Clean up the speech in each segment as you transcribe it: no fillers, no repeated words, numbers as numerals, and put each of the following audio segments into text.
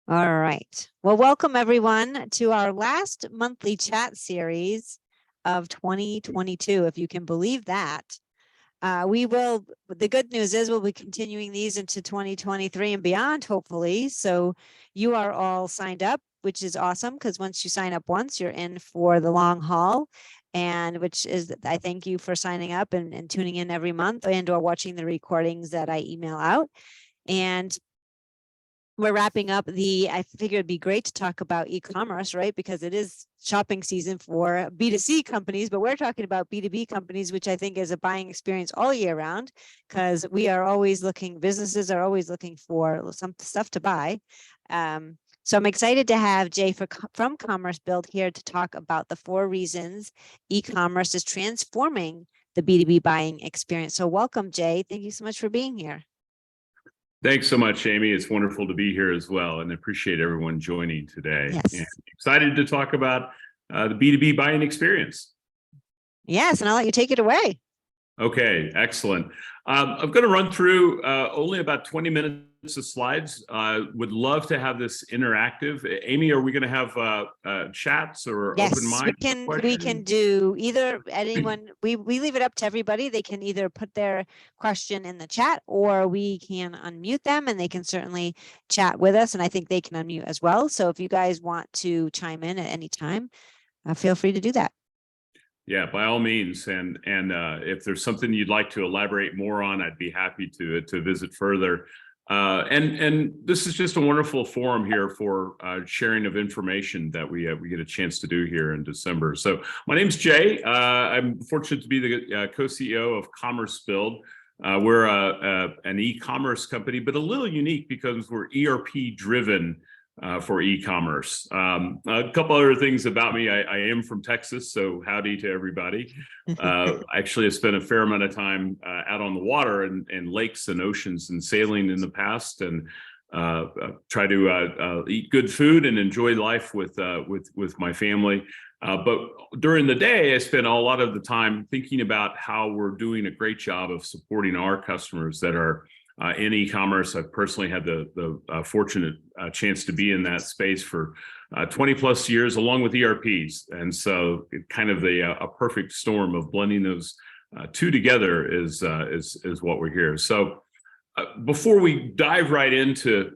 All right. Well, welcome everyone to our last monthly chat series of 2022, if you can believe that. The good news is we'll be continuing these into 2023 and beyond, hopefully. So you are all signed up, which is awesome because once you sign up once, you're in for the long haul. And which is, I thank you for signing up and tuning in every month and or watching the recordings that I email out. And we're wrapping up I figured it'd be great to talk about e-commerce, right? Because it is shopping season for B2C companies, but we're talking about B2B companies, which I think is a buying experience all year round, because businesses are always looking for some stuff to buy. So I'm excited to have Jay from commercebuild here to talk about the 4 reasons e-commerce is transforming the B2B buying experience. So welcome, Jay. Thank you so much for being here. Thanks so much, Amy. It's wonderful to be here as well, and I appreciate everyone joining today. Yes. And excited to talk about the B2B buying experience. Yes, and I'll let you take it away. Okay, excellent. I'm going to run through only about 20 minutes of slides. Would love to have this interactive. Amy, are we going to have chats or open mic? Yes, we can do either. Anyone, we leave it up to everybody. They can either put their question in the chat or we can unmute them and they can certainly chat with us. And I think they can unmute as well. So if you guys want to chime in at any time, feel free to do that. Yeah, by all means. And if there's something you'd like to elaborate more on, I'd be happy to visit further. And this is just a wonderful forum here for sharing of information that we get a chance to do here in December. So my name's Jay. I'm fortunate to be the co-CEO of commercebuild. We're an e-commerce company, but a little unique because we're ERP driven for e-commerce. A couple other things about me. I am from Texas, so howdy to everybody. Actually, I spent a fair amount of time out on the water and lakes and oceans and sailing in the past, and try to eat good food and enjoy life with my family. But during the day, I spent a lot of the time thinking about how we're doing a great job of supporting our customers that are in e-commerce. I've personally had the fortunate chance to be in that space for 20 plus years, along with ERPs. And so kind of a perfect storm of blending those two together is what we're here. So before we dive right into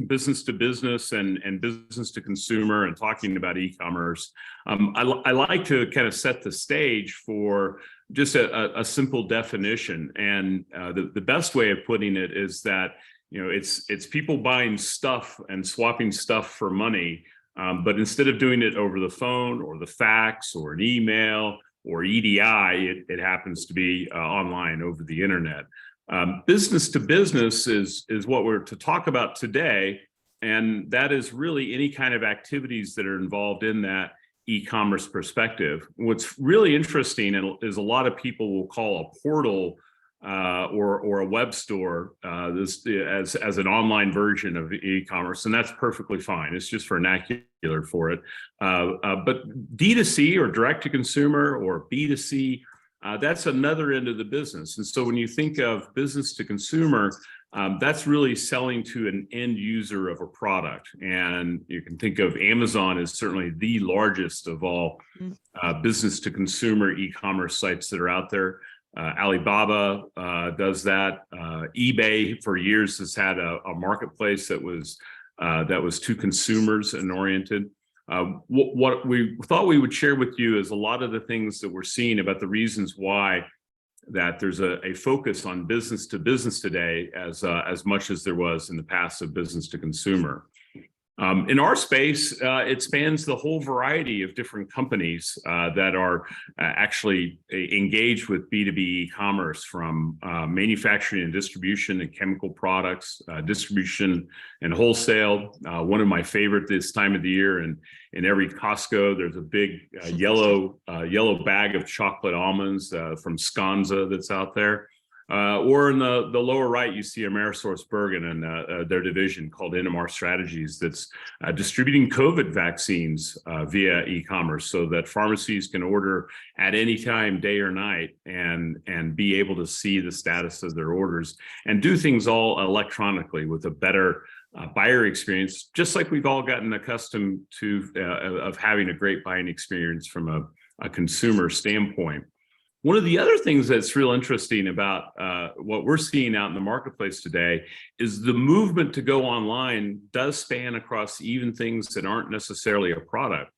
business to business and business to consumer and talking about e-commerce, I like to kind of set the stage for just a simple definition. And the best way of putting it is that, you know, it's people buying stuff and swapping stuff for money, but instead of doing it over the phone or the fax or an email or EDI, it happens to be online over the internet. Business to business is what we're to talk about today, and that is really any kind of activities that are involved in that e-commerce perspective. What's really interesting is a lot of people will call a portal or a web store this as an online version of e-commerce, and that's perfectly fine. It's just vernacular for it. But D2C or direct to consumer or B2C, that's another end of the business. And so when you think of business to consumer, that's really selling to an end user of a product. And you can think of Amazon as certainly the largest of all business to consumer e-commerce sites that are out there. Alibaba does that. eBay for years has had a marketplace that was to consumers and oriented. What we thought we would share with you is a lot of the things that we're seeing about the reasons why that there's a focus on business to business today as much as there was in the past of business to consumer. In our space, it spans the whole variety of different companies that are actually engaged with B2B e-commerce, from manufacturing and distribution and chemical products, distribution and wholesale. One of my favorite this time of the year, and in every Costco, there's a big yellow bag of chocolate almonds from Sconza that's out there. Or in the lower right, you see AmerisourceBergen and their division called NMR Strategies that's distributing COVID vaccines via e-commerce so that pharmacies can order at any time, day or night, and be able to see the status of their orders and do things all electronically with a better buyer experience, just like we've all gotten accustomed to of having a great buying experience from a consumer standpoint. One of the other things that's real interesting about what we're seeing out in the marketplace today is the movement to go online does span across even things that aren't necessarily a product.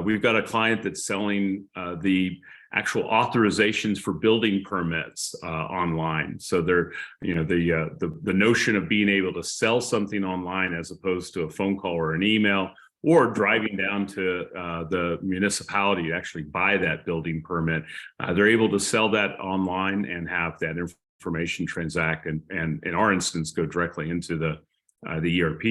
We've got a client that's selling the actual authorizations for building permits online. So they're, the notion of being able to sell something online as opposed to a phone call or an email, or driving down to the municipality to actually buy that building permit. They're able to sell that online and have that information transact and in our instance, go directly into the ERP.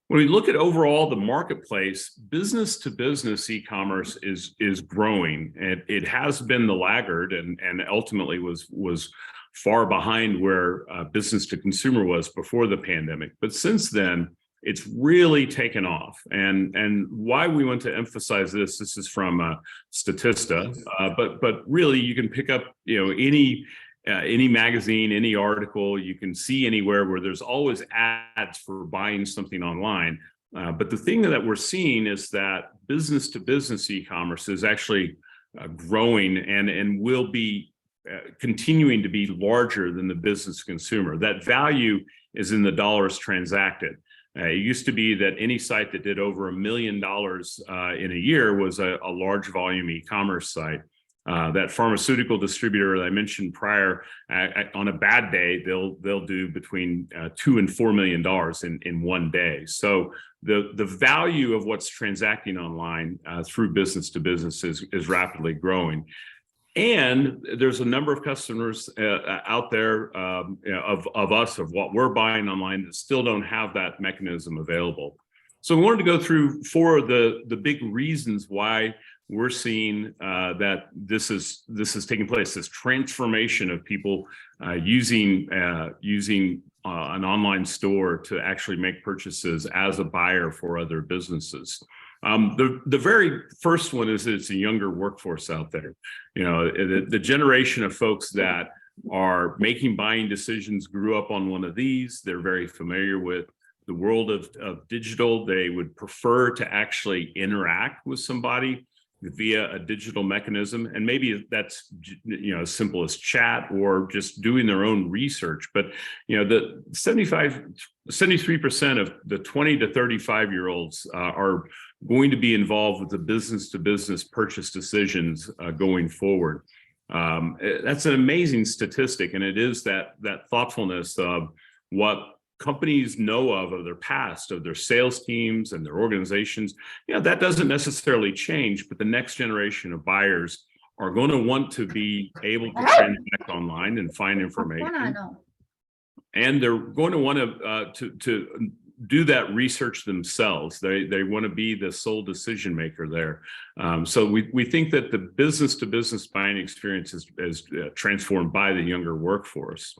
When we look at overall the marketplace, business to business e-commerce is growing. It has been the laggard and ultimately was far behind where business to consumer was before the pandemic. But since then, it's really taken off. And why we want to emphasize this is from Statista, but really you can pick up any magazine, any article, you can see anywhere where there's always ads for buying something online. But the thing that we're seeing is that business to business e-commerce is actually growing and will be continuing to be larger than the business consumer. That value is in the dollars transacted. It used to be that any site that did over $1 million in a year was a large volume e-commerce site. That pharmaceutical distributor that I mentioned prior, on a bad day, they'll do between $2 and $4 million in one day. So the value of what's transacting online through business to business is rapidly growing. And there's a number of customers out there of us, of what we're buying online that still don't have that mechanism available. So we wanted to go through 4 of the big reasons why we're seeing that this is taking place, this transformation of people using an online store to actually make purchases as a buyer for other businesses. The very first one is it's a younger workforce out there. The generation of folks that are making buying decisions grew up on one of these. They're very familiar with the world of digital. They would prefer to actually interact with somebody via a digital mechanism. And maybe that's, as simple as chat or just doing their own research. But, the 73% of the 20 to 35-year-olds are going to be involved with the business to business purchase decisions going forward. That's an amazing statistic. And it is that thoughtfulness of what companies know of their past, of their sales teams and their organizations. That doesn't necessarily change, but the next generation of buyers are going to want to be able to transact online and find information. And they're going to want to do that research themselves. They want to be the sole decision maker there. So we think that the business to business buying experience is transformed by the younger workforce.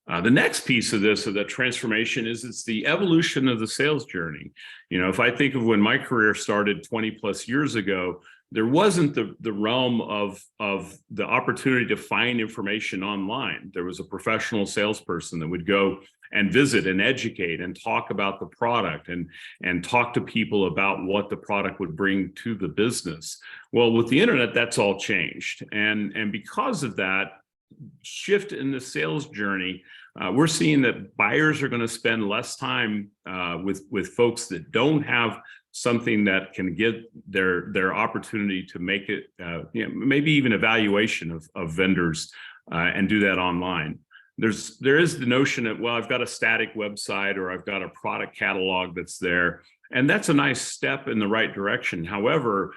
The next piece of this, of that transformation, is it's the evolution of the sales journey. If I think of when my career started 20 plus years ago, there wasn't the realm of the opportunity to find information online. There was a professional salesperson that would go and visit and educate and talk about the product and talk to people about what the product would bring to the business. Well, with the internet, that's all changed. And because of that shift in the sales journey, we're seeing that buyers are going to spend less time with folks that don't have something that can give their opportunity to make it, maybe even evaluation of vendors and do that online. There is the notion that, well, I've got a static website or I've got a product catalog that's there, and that's a nice step in the right direction. However,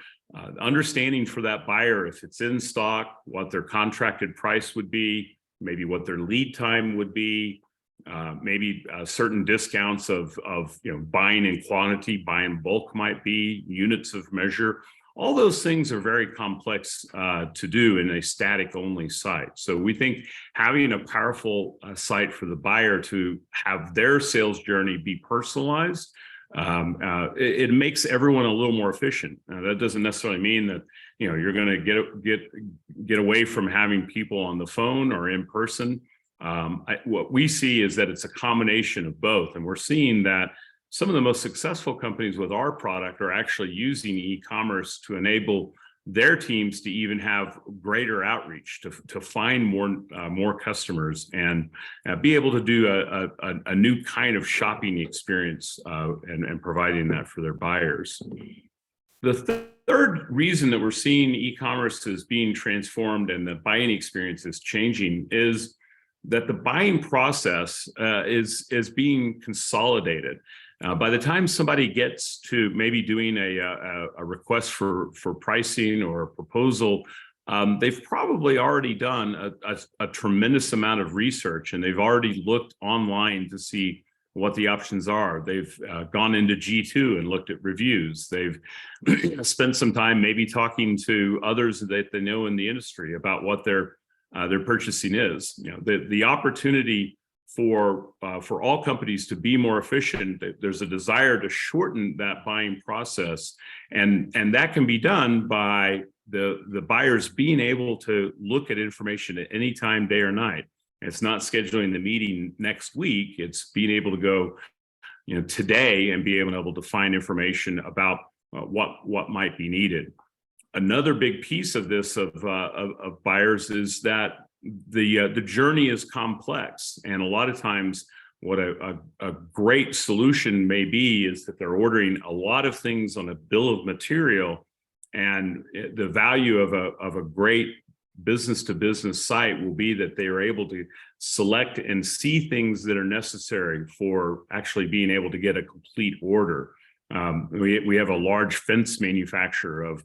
understanding for that buyer, if it's in stock, what their contracted price would be, maybe what their lead time would be, maybe certain discounts of buying in quantity, buying bulk might be, units of measure. All those things are very complex to do in a static only site. So we think having a powerful site for the buyer to have their sales journey be personalized, it makes everyone a little more efficient. That doesn't necessarily mean that you're going to get away from having people on the phone or in person. What we see is that it's a combination of both, and we're seeing that some of the most successful companies with our product are actually using e-commerce to enable their teams to even have greater outreach, to find more customers and be able to do a new kind of shopping experience and providing that for their buyers. The third reason that we're seeing e-commerce is being transformed and the buying experience is changing is that the buying process is being consolidated. By the time somebody gets to maybe doing a request for pricing or a proposal, they've probably already done a tremendous amount of research, and they've already looked online to see what the options are. They've gone into G2 and looked at reviews. They've spent some time maybe talking to others that they know in the industry about what their purchasing is. The opportunity for all companies to be more efficient, there's a desire to shorten that buying process, and that can be done by the buyers being able to look at information at any time, day or night. It's not scheduling the meeting next week. It's being able to go, today and be able to find information about what might be needed. Another big piece of this of buyers is that the journey is complex, and a lot of times what a great solution may be is that they're ordering a lot of things on a bill of material, and the value of a great business to business site will be that they are able to select and see things that are necessary for actually being able to get a complete order. We have a large fence manufacturer of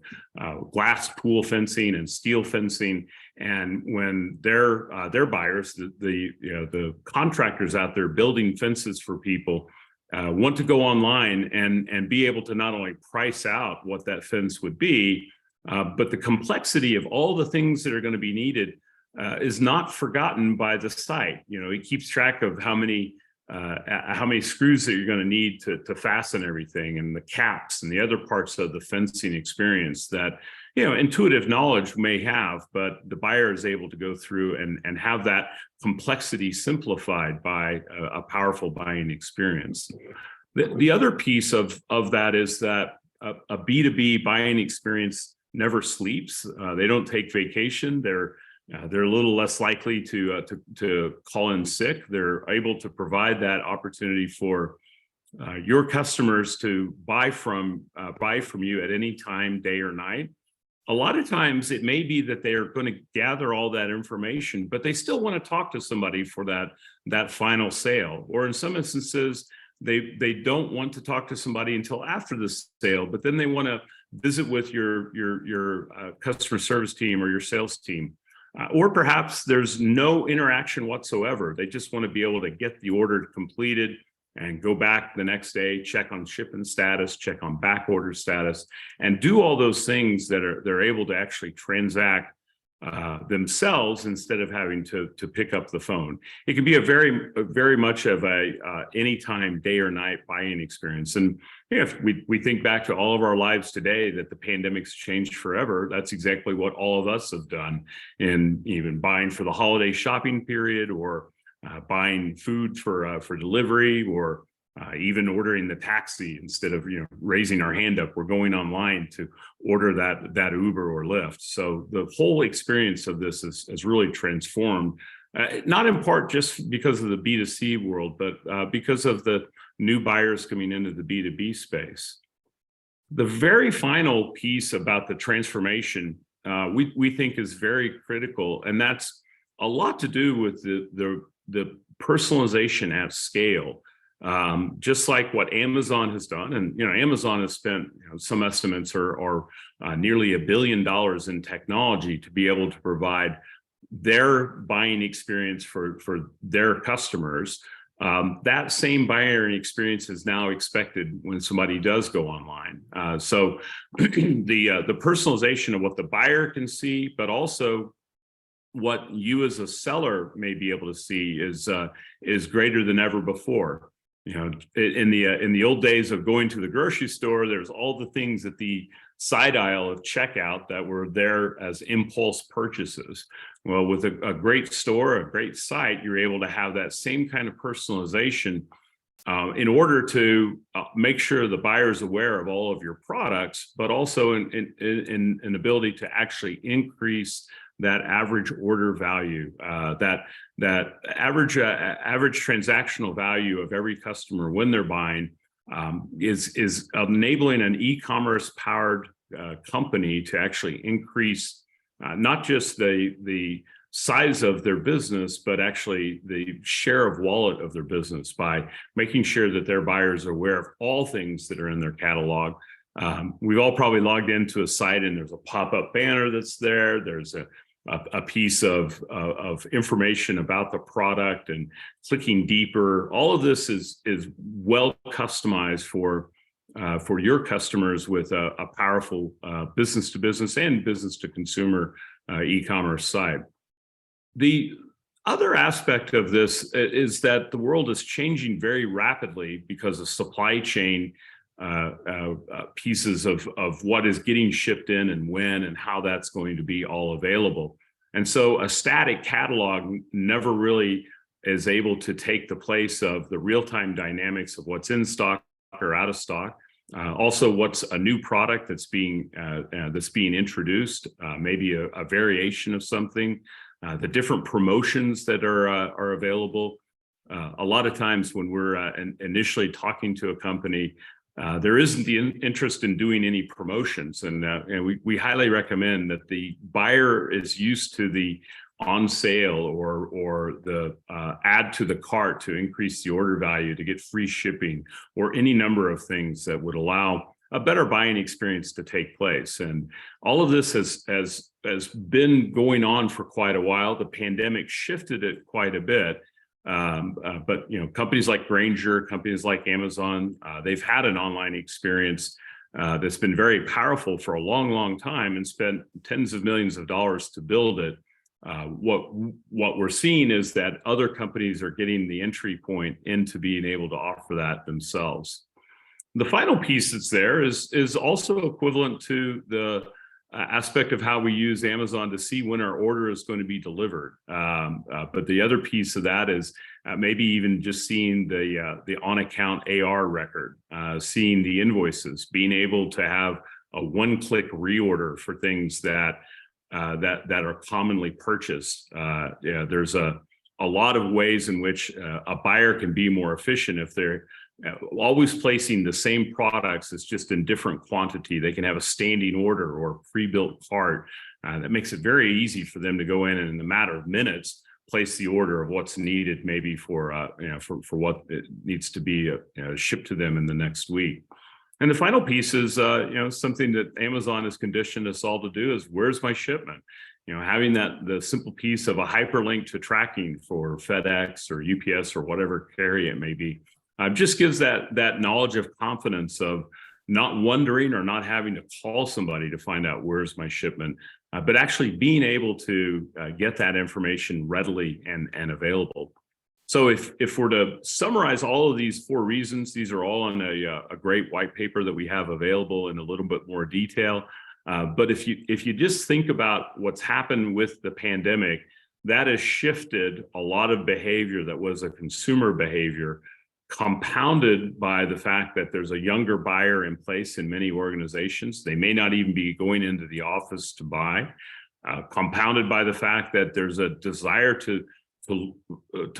glass pool fencing and steel fencing, and when their buyers, the contractors out there building fences for people, want to go online and be able to not only price out what that fence would be, but the complexity of all the things that are going to be needed is not forgotten by the site. It keeps track of how many screws that you're going to need to fasten everything, and the caps and the other parts of the fencing experience that intuitive knowledge may have, but the buyer is able to go through and have that complexity simplified by a powerful buying experience. The other piece of that is that a B2B buying experience never sleeps. They don't take vacation. They're a little less likely to call in sick. They're able to provide that opportunity for your customers to buy from you at any time, day or night. A lot of times it may be that they are going to gather all that information, but they still want to talk to somebody for that final sale. Or in some instances, they don't want to talk to somebody until after the sale, but then they want to visit with your customer service team or your sales team. Or perhaps there's no interaction whatsoever. They just want to be able to get the order completed and go back the next day, check on shipping status, check on back order status, and do all those things that they're able to actually transact themselves instead of having to pick up the phone. It can be a very much of a anytime, day or night buying experience. And if we think back to all of our lives today, that the pandemic's changed forever, that's exactly what all of us have done in even buying for the holiday shopping period, or buying food for delivery, or even ordering the taxi. Instead of raising our hand up, we're going online to order that Uber or Lyft. So the whole experience of this has really transformed, not in part just because of the B2C world, but because of the new buyers coming into the B2B space. The very final piece about the transformation we think is very critical, and that's a lot to do with the personalization at scale. Just like what Amazon has done, and Amazon has spent, some estimates are nearly $1 billion in technology to be able to provide their buying experience for their customers that same buying experience is now expected when somebody does go online. So the personalization of what the buyer can see, but also what you as a seller may be able to see is greater than ever before. You know, in the old days of going to the grocery store, there's all the things at the side aisle of checkout that were there as impulse purchases. Well, with a great store, a great site, you're able to have that same kind of personalization in order to make sure the buyer is aware of all of your products, but also in an ability to actually increase that average order value, that average transactional value of every customer when they're buying, is enabling an e-commerce powered company to actually increase not just the size of their business, but actually the share of wallet of their business by making sure that their buyers are aware of all things that are in their catalog. We've all probably logged into a site and there's a pop-up banner that's there. There's a piece of information about the product, and clicking deeper. All of this is well customized for your customers with a powerful business to business and business to consumer e-commerce site. The other aspect of this is that the world is changing very rapidly because of supply chain pieces of what is getting shipped in and when and how that's going to be all available. And so a static catalog never really is able to take the place of the real-time dynamics of what's in stock or out of stock. Also, what's a new product that's being introduced, maybe a variation of something, the different promotions that are available. A lot of times when we're initially talking to a company, there isn't the interest in doing any promotions, and we highly recommend that the buyer is used to the on sale or the add to the cart to increase the order value, to get free shipping, or any number of things that would allow a better buying experience to take place. And all of this has been going on for quite a while. The pandemic shifted it quite a bit. But companies like Grainger, companies like Amazon, they've had an online experience that's been very powerful for a long, long time and spent tens of millions of dollars to build it. What we're seeing is that other companies are getting the entry point into being able to offer that themselves. The final piece that's there is also equivalent to the aspect of how we use Amazon to see when our order is going to be delivered. But the other piece of that is maybe even just seeing the on-account AR record, seeing the invoices, being able to have a one-click reorder for things that are commonly purchased. There's a lot of ways in which a buyer can be more efficient if they're always placing the same products. It's just in different quantity. They can have a standing order or pre-built cart. That makes it very easy for them to go in and in a matter of minutes place the order of what's needed, maybe for what it needs to be shipped to them in the next week. And the final piece is something that Amazon has conditioned us all to do is, where's my shipment? Having the simple piece of a hyperlink to tracking for FedEx or UPS or whatever carrier it may be, just gives that knowledge of confidence of not wondering or not having to call somebody to find out where's my shipment, but actually being able to get that information readily and available. So if we're to summarize all of these 4 reasons, these are all in a great white paper that we have available in a little bit more detail. But if you just think about what's happened with the pandemic, that has shifted a lot of behavior that was a consumer behavior, compounded by the fact that there's a younger buyer in place in many organizations. They may not even be going into the office to buy, compounded by the fact that there's a desire to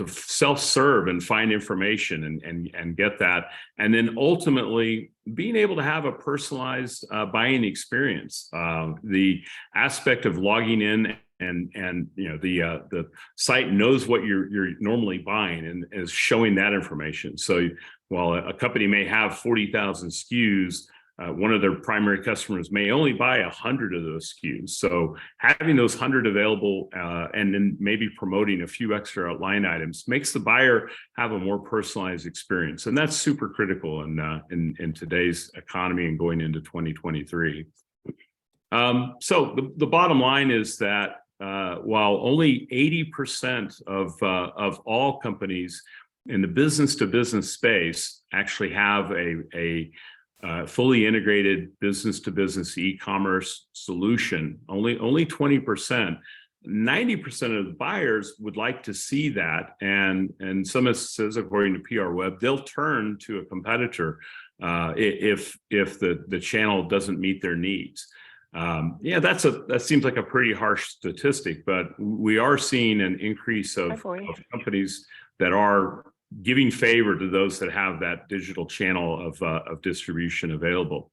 self-serve and find information and get that. And then ultimately being able to have a personalized buying experience. The aspect of logging in and the site knows what you're normally buying and is showing that information. So while a company may have 40,000 SKUs, one of their primary customers may only buy 100 of those SKUs. So having those 100 available and then maybe promoting a few extra line items makes the buyer have a more personalized experience. And that's super critical in today's economy and going into 2023. So the bottom line is that while only 80% of all companies in the business-to-business space actually have a fully integrated business-to-business e-commerce solution, only 20%, 90% of the buyers would like to see that. And some instances, according to PR Web, they'll turn to a competitor if the channel doesn't meet their needs. Yeah, that seems like a pretty harsh statistic, but we are seeing an increase of companies that are giving favor to those that have that digital channel of distribution available.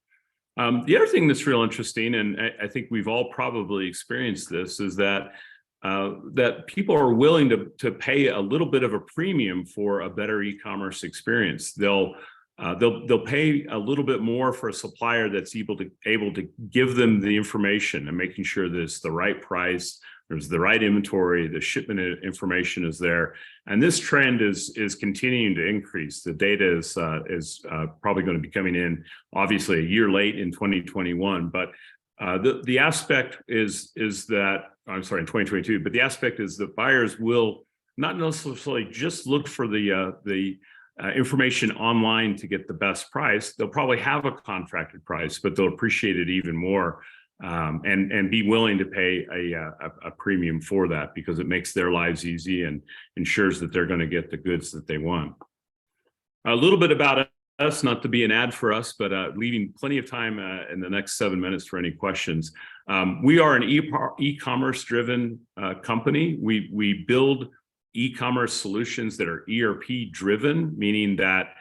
The other thing that's real interesting, and I think we've all probably experienced this, is that people are willing to pay a little bit of a premium for a better e-commerce experience. They'll pay a little bit more for a supplier that's able to give them the information and making sure that it's the right price, there's the right inventory, the shipment information is there, and this trend is continuing to increase. The data is probably going to be coming in, obviously, a year late in 2021, but the aspect is that, I'm sorry, in 2022, but the aspect is that buyers will not necessarily just look for the information online to get the best price. They'll probably have a contracted price, but they'll appreciate it even more and be willing to pay a premium for that because it makes their lives easy and ensures that they're going to get the goods that they want. A little bit about us, not to be an ad for us, but leaving plenty of time in the next 7 minutes for any questions. We are an e-commerce driven company. We build e-commerce solutions that are ERP driven, meaning that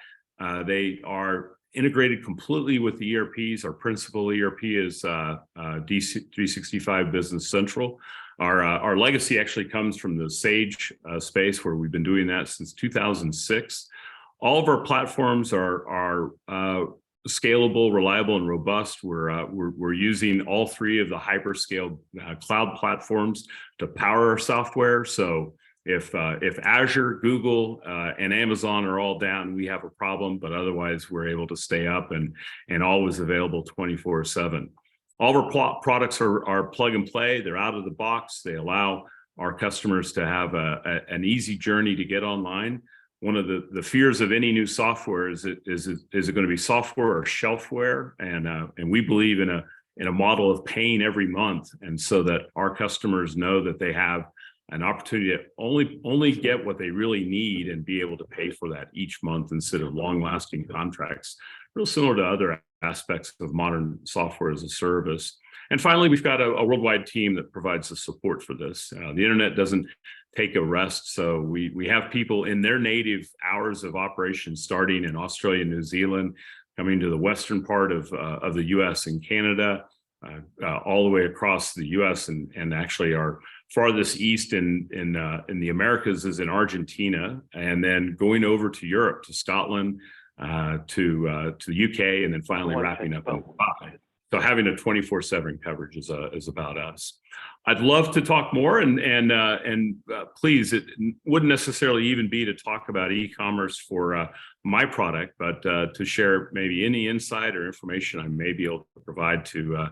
they are integrated completely with the ERPs. Our principal ERP is D365 Business Central. Our legacy actually comes from the Sage space, where we've been doing that since 2006. All of our platforms are scalable, reliable, and robust. We're using all three of the hyperscale cloud platforms to power our software. So if Azure, Google, and Amazon are all down, we have a problem, but otherwise we're able to stay up and always available 24/7. All of our products are plug and play. They're out of the box. They allow our customers to have an easy journey to get online. One of the fears of any new software is it going to be software or shelfware? And we believe in a model of paying every month, and so that our customers know that they have an opportunity to only get what they really need and be able to pay for that each month instead of long-lasting contracts, real similar to other aspects of modern software as a service. And finally, we've got a worldwide team that provides the support for this. The internet doesn't take a rest, so we have people in their native hours of operation starting in Australia, New Zealand, coming to the western part of the U.S. and Canada, all the way across the U.S. and actually our farthest east in the Americas is in Argentina, and then going over to Europe, to Scotland, to the UK, and then finally wrapping up in Dubai. So having a 24/7 coverage is about us. I'd love to talk more, and please, it wouldn't necessarily even be to talk about e-commerce for my product, but to share maybe any insight or information I may be able to provide to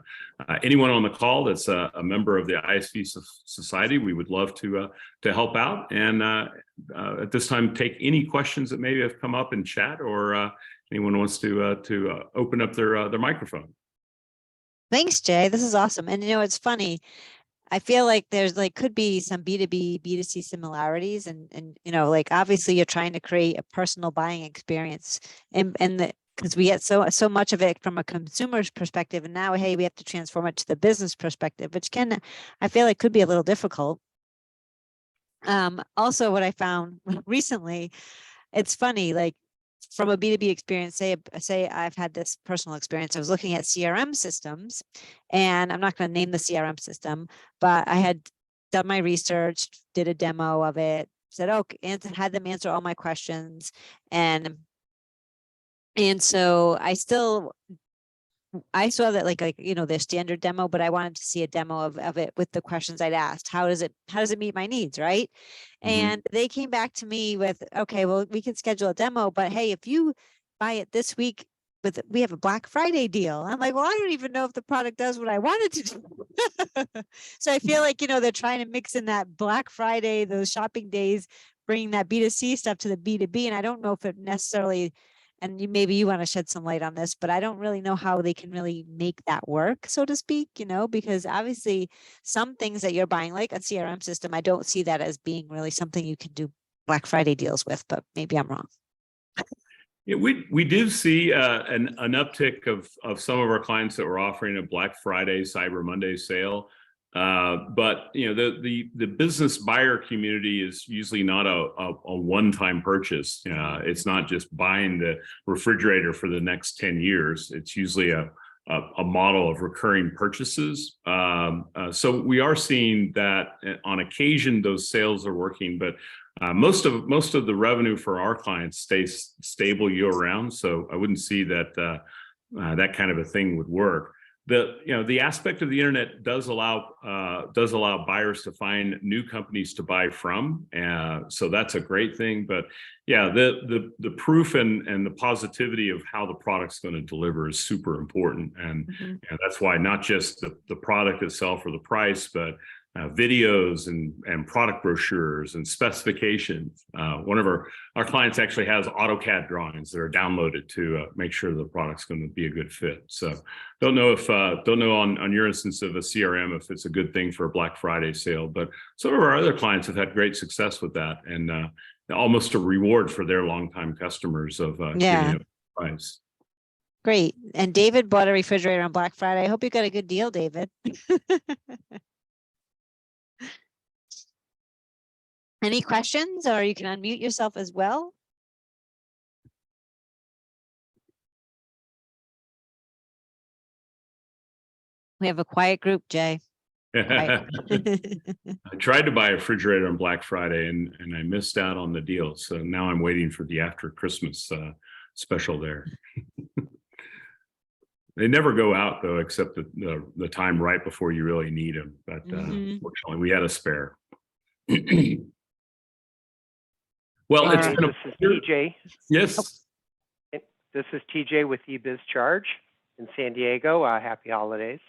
anyone on the call that's a member of the ISV Society. We would love to help out, and at this time, take any questions that maybe have come up in chat, or anyone wants to open up their microphone. Thanks, Jay. This is awesome. And it's funny. I feel like there's could be some B2B, B2C similarities, and obviously you're trying to create a personal buying experience, and because we get so much of it from a consumer's perspective, and now, hey, we have to transform it to the business perspective, which I feel like could be a little difficult. Also, what I found recently, it's funny, from a B2B experience, say I've had this personal experience. I was looking at CRM systems, and I'm not going to name the CRM system, but I had done my research, did a demo of it, said, okay, and had them answer all my questions. And so I still I saw that like, their standard demo, but I wanted to see a demo of it with the questions I'd asked. How does it meet my needs? Right. And they came back to me with, okay, well, we can schedule a demo, but hey, if you buy it this week, we have a Black Friday deal. I'm like, well, I don't even know if the product does what I wanted to do. So I feel like, they're trying to mix in that Black Friday, those shopping days, bringing that B2C stuff to the B2B. And I don't know if it necessarily, and maybe you want to shed some light on this, but I don't really know how they can really make that work, so to speak, because obviously some things that you're buying, like a CRM system, I don't see that as being really something you can do Black Friday deals with, but maybe I'm wrong. Yeah, we did see an uptick of some of our clients that were offering a Black Friday, Cyber Monday sale. But the business buyer community is usually not a one-time purchase. It's not just buying the refrigerator for the next 10 years. It's usually a model of recurring purchases. So we are seeing that on occasion those sales are working, but most of the revenue for our clients stays stable year round. So I wouldn't see that that kind of a thing would work. The aspect of the internet does allow buyers to find new companies to buy from, so that's a great thing. But yeah, the proof and the positivity of how the product's going to deliver is super important, and that's why not just the product itself or the price, but videos and product brochures and specifications. One of our clients actually has AutoCAD drawings that are downloaded to make sure the product's going to be a good fit. So don't know on your instance of a CRM if it's a good thing for a Black Friday sale, but some of our other clients have had great success with that, and almost a reward for their longtime customers of getting a price. Great. And David bought a refrigerator on Black Friday. I hope you got a good deal, David. Any questions, or you can unmute yourself as well? We have a quiet group, Jay. I tried to buy a refrigerator on Black Friday and I missed out on the deal. So now I'm waiting for the after Christmas special there. They never go out though, except the time right before you really need them. But fortunately, we had a spare. Well, it's been this is TJ. Yes. This is TJ with eBiz Charge in San Diego. Happy holidays.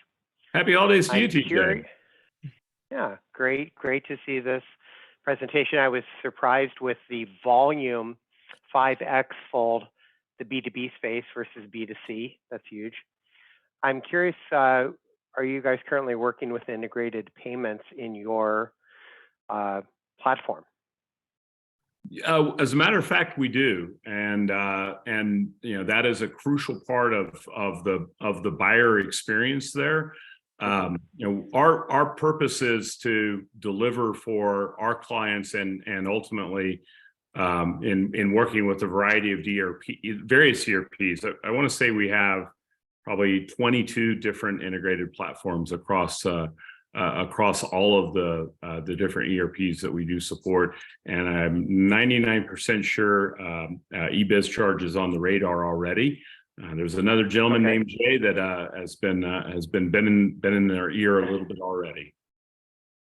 Happy holidays to you, TJ. Yeah, great to see this presentation. I was surprised with the volume 5x fold the B2B space versus B2C. That's huge. I'm curious, are you guys currently working with integrated payments in your platform? As a matter of fact, we do, and that is a crucial part of the buyer experience there. Our purpose is to deliver for our clients and ultimately in working with a variety of various ERPs. I want to say we have probably 22 different integrated platforms across all of the different ERPs that we do support, and I'm 99% sure eBiz Charge is on the radar already. There's another gentleman named Jay that has been in their ear a little bit already.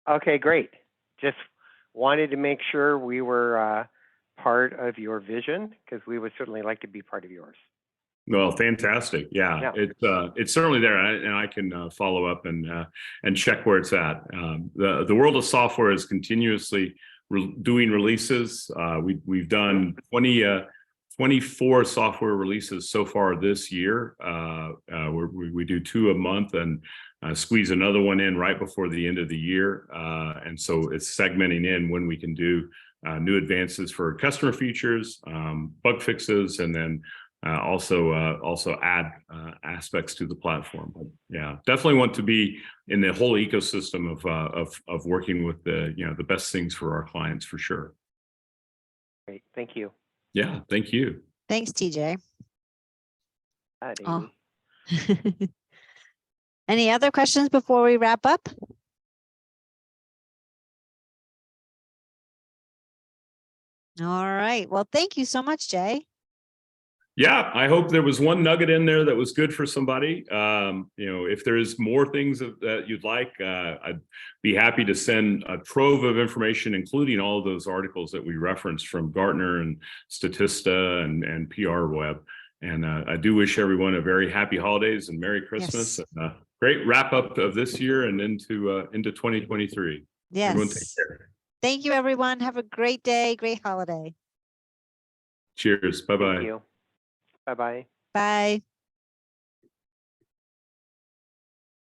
Okay, great. Just wanted to make sure we were part of your vision, because we would certainly like to be part of yours. Well, fantastic. Yeah. It's certainly there, and I can follow up and check where it's at. The world of software is continuously doing releases. We've done 24 software releases so far this year. We do 2 a month and squeeze another one in right before the end of the year. And so it's segmenting in when we can do new advances for customer features, bug fixes, and then also add aspects to the platform. But yeah, definitely want to be in the whole ecosystem of working with the best things for our clients, for sure. Great, thank you. Yeah, thank you. Thanks, TJ. Oh. Any other questions before we wrap up? All right. Well, thank you so much, Jay. Yeah, I hope there was one nugget in there that was good for somebody. If there's more things that you'd like, I'd be happy to send a trove of information, including all of those articles that we referenced from Gartner and Statista and PR Web. And I do wish everyone a very happy holidays and Merry Christmas. Yes. And great wrap up of this year and into 2023. Everyone take Yes. care. Thank you, everyone. Have a great day, great holiday. Cheers. Bye-bye. Thank you. Bye-bye. Bye.